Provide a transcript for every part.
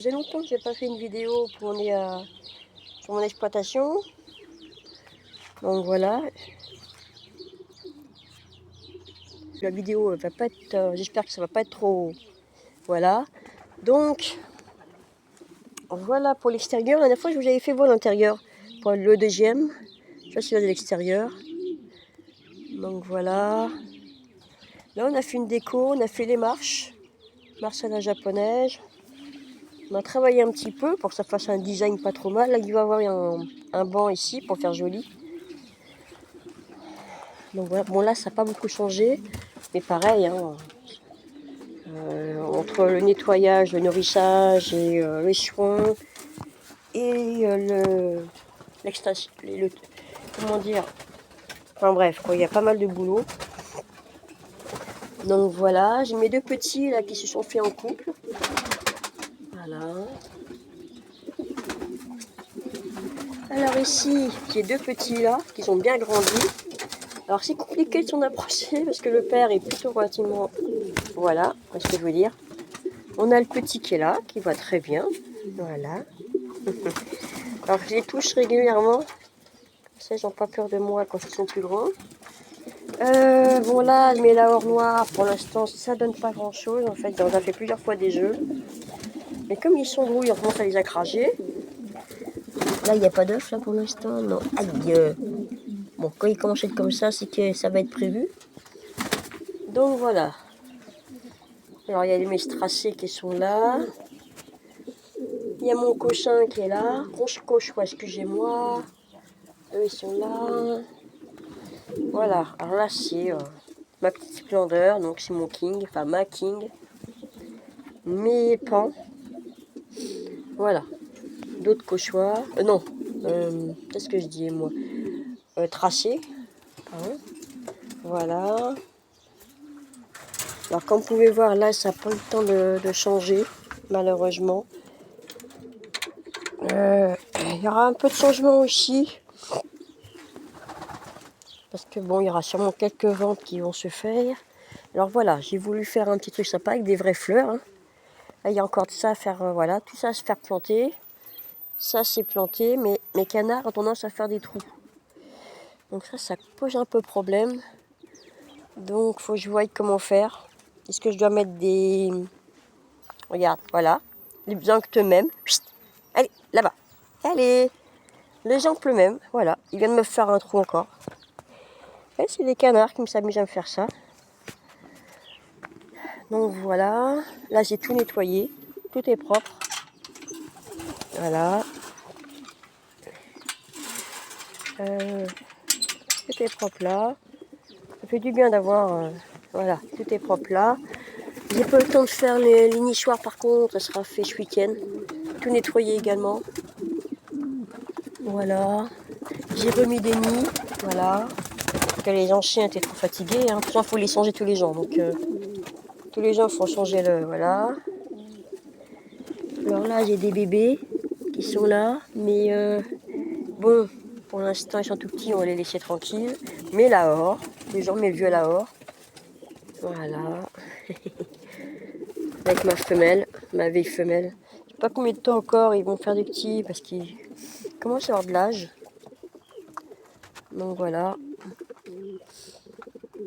Ça faisait longtemps que j'ai pas fait une vidéo pour sur mon exploitation. Donc voilà. La vidéo va pas être. J'espère que ça va pas être trop. Voilà. Donc voilà pour l'extérieur. La dernière fois je vous avais fait voir l'intérieur. Pour le deuxième. Ça c'est là de l'extérieur. Donc voilà. Là on a fait une déco, on a fait les marches. Marche à la japonaise. On a travaillé un petit peu pour que ça fasse un design pas trop mal. Là il va y avoir un banc ici pour faire joli. Donc voilà, bon là ça n'a pas beaucoup changé, mais pareil, hein, entre le nettoyage, le nourrissage et les soins et l'extension, comment dire, enfin bref, quoi, il y a pas mal de boulot. Donc voilà, j'ai mes deux petits là qui se sont faits en couple. Voilà. Alors ici, j'ai deux petits là qui sont bien grandis. Alors c'est compliqué de s'en approcher parce que le père est plutôt relativement... Voilà, c'est ce que je veux dire. On a le petit qui est là, qui va très bien. Voilà. Alors je les touche régulièrement. Ça, ils n'ont pas peur de moi quand ils sont plus grands. Bon là, je mets la hors noire. Pour l'instant, ça donne pas grand chose. En fait, on a fait plusieurs fois des jeux. Mais comme ils sont gros, on commence à les accrager. Là, il n'y a pas d'œuf là pour l'instant. Non. Aïe. Bon, quand ils commencent à être comme ça, c'est que ça va être prévu. Donc voilà. Alors il y a les mestracés qui sont là. Il y a mon cochin qui est là. Cochois, excusez-moi. Eux, ils sont là. Voilà. Alors là, c'est ma petite splendeur. Donc c'est mon king. Enfin, ma king. Mes pans. Voilà. D'autres cauchoirs. Non. Qu'est-ce que je dis, moi tracés. Pardon. Voilà. Alors, comme vous pouvez voir, là, ça n'a pas eu le temps de changer, malheureusement. Il y aura un peu de changement aussi. Parce que bon, il y aura sûrement quelques ventes qui vont se faire. Alors voilà, j'ai voulu faire un petit truc sympa avec des vraies fleurs. Hein. Là, il y a encore de ça à faire, voilà, tout ça à se faire planter. Ça, c'est planté, mais mes canards ont tendance à faire des trous. Donc ça pose un peu problème. Donc, il faut que je voie comment faire. Est-ce que je dois mettre des... Regarde, voilà. Les encres même. Chut. Allez, là-bas. Allez. Les encres même. Voilà. Ils viennent me faire un trou encore. Et c'est des canards qui s'amusent à me faire ça. Donc voilà. Là, j'ai tout nettoyé. Tout est propre. Voilà. Tout est propre là. Ça fait du bien d'avoir... voilà, tout est propre là. J'ai pas eu le temps de faire les nichoirs par contre, ça sera fait ce week-end. Tout nettoyer également. Voilà. J'ai remis des nids. Voilà. Parce que les anciens étaient trop fatigués. Hein. De toute façon, il faut les changer tous les gens. Donc tous les gens, il faut changer le... Voilà. Alors là, j'ai des bébés qui sont là. Mais bon, pour l'instant, ils sont tout petits, on va les laisser tranquilles. Mais Lahore, les gens, mes vieux Lahore. Voilà. Avec ma femelle, ma vieille femelle. Je sais pas combien de temps encore ils vont faire des petits parce qu'ils commencent à avoir de l'âge. Donc voilà.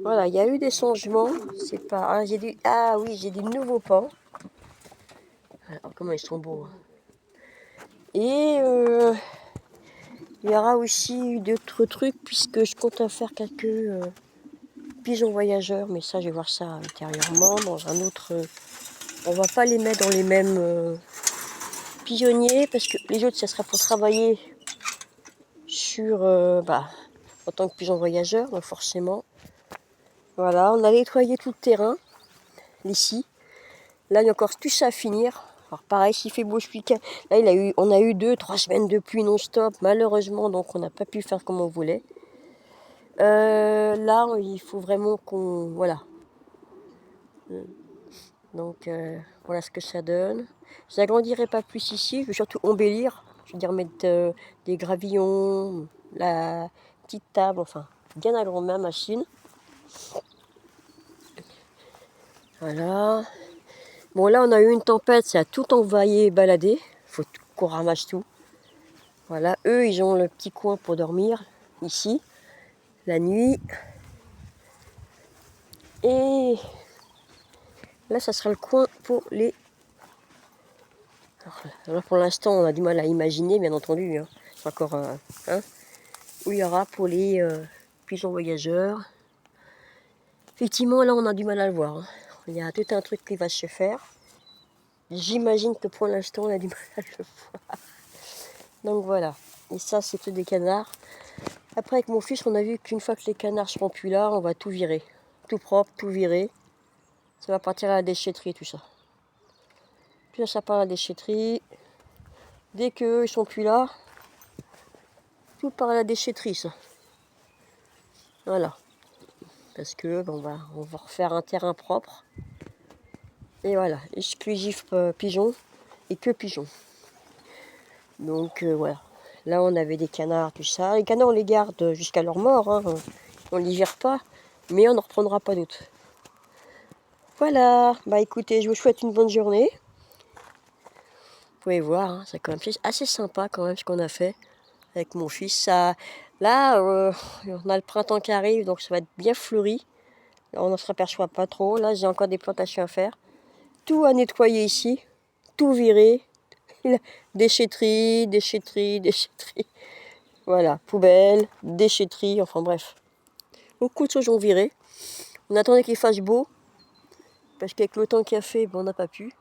Voilà, il y a eu des changements. C'est pas. Ah, ah oui, j'ai des nouveaux pans. Alors, comment ils sont beaux. Et il y aura aussi d'autres trucs puisque je compte faire quelques pigeons voyageurs, mais ça je vais voir ça intérieurement dans un autre. On va pas les mettre dans les mêmes pigeonniers parce que les autres ça sera pour travailler sur en tant que pigeon voyageur, donc forcément. Voilà, on a nettoyé tout le terrain ici. Là il y a encore tout ça à finir. Alors pareil, s'il fait beau ce week-end, là on a eu 2-3 semaines de pluie non-stop, malheureusement, donc on n'a pas pu faire comme on voulait. Là, il faut vraiment qu'on... Voilà. Donc, voilà ce que ça donne. Je n'agrandirai pas plus ici. Je veux surtout embellir. Je veux dire mettre des gravillons, la petite table, enfin, bien agrandir ma machine. Voilà. Bon, là, on a eu une tempête, ça a tout envahi et baladé. Faut qu'on ramasse tout. Voilà, eux, ils ont le petit coin pour dormir, ici, la nuit. Et là, ça sera le coin pour les... Alors, là, pour l'instant, on a du mal à imaginer, bien entendu. Hein. C'est encore... hein, où il y aura pour les pigeons voyageurs. Effectivement, là, on a du mal à le voir. Hein. Il y a tout un truc qui va se faire. J'imagine que pour l'instant, on a du mal à le voir. Donc voilà. Et ça, c'est tout des canards. Après, avec mon fils, on a vu qu'une fois que les canards seront plus là, on va tout virer. Tout propre, tout virer. Ça va partir à la déchetterie, tout ça. Tout ça part à la déchetterie. Dès qu'eux, ils sont plus là, tout part à la déchetterie, ça. Voilà. Parce que bon, on va refaire un terrain propre. Et voilà, exclusif pigeons et que pigeons. Donc voilà. Là, on avait des canards, tout ça. Les canards, on les garde jusqu'à leur mort. Hein. On ne les vire pas, mais on n'en reprendra pas d'autres. Voilà. Bah écoutez, je vous souhaite une bonne journée. Vous pouvez voir, hein, c'est quand même assez sympa quand même ce qu'on a fait avec mon fils. Ça, là, on a le printemps qui arrive, donc ça va être bien fleuri. On ne se aperçoit pas trop. Là, j'ai encore des plantations à faire. Tout à nettoyer ici. Tout virer. Déchetterie, déchetterie, déchetterie. Voilà, poubelle, déchetterie, enfin bref. Beaucoup de choses ont viré. On attendait qu'il fasse beau, parce qu'avec le temps qu'il a fait, on n'a pas pu.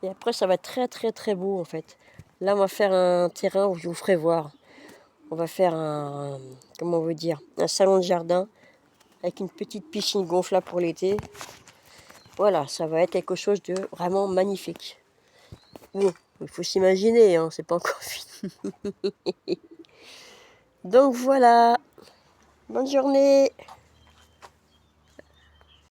Et après, ça va être très très très beau en fait. Là, on va faire un terrain où je vous ferai voir. On va faire un, comment on veut dire, un salon de jardin avec une petite piscine gonflable pour l'été. Voilà, ça va être quelque chose de vraiment magnifique. Bon, il faut s'imaginer, hein, c'est pas encore fini. Donc voilà, bonne journée.